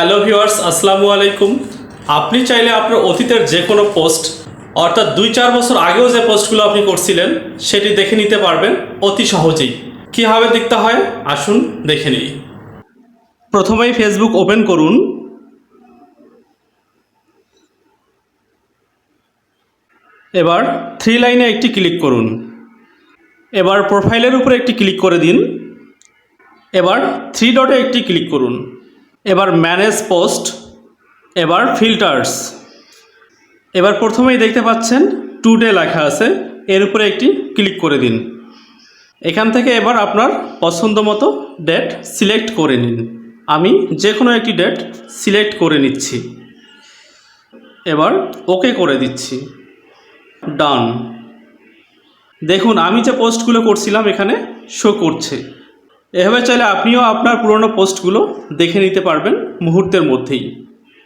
Hello viewers, আসসালামু আলাইকুম। আপনি চাইলে আপনার অতীতের যে কোনো পোস্ট, অর্থাৎ 2-4 বছর আগেও যে পোস্টগুলো আপনি করছিলেন সেটি দেখে নিতে পারবেন অতি সহজেই। কীভাবে দেখতে হয় আসুন দেখে নিই। প্রথমেই ফেসবুক ওপেন করুন। এবার 3 লাইনে একটি ক্লিক করুন। এবার প্রোফাইলের উপরে একটি ক্লিক করে দিন। এবার 3 ডটে একটি ক্লিক করুন। এবার ম্যানেজ পোস্ট, এবার ফিল্টার্স। এবার প্রথমেই দেখতে পাচ্ছেন টুডে লেখা আছে, এর উপরে একটি ক্লিক করে দিন। এখান থেকে এবার আপনার পছন্দ মতো ডেট সিলেক্ট করে নিন। আমি যে কোনো একটি ডেট সিলেক্ট করে নিচ্ছি। এবার ওকে করে দিচ্ছি, ডান। দেখুন আমি যে পোস্টগুলো করছিলাম এখানে শো করছে। এভাবে চাইলে আপনিও আপনার পুরনো পোস্টগুলো দেখে নিতে পারবেন মুহূর্তের মধ্যেই।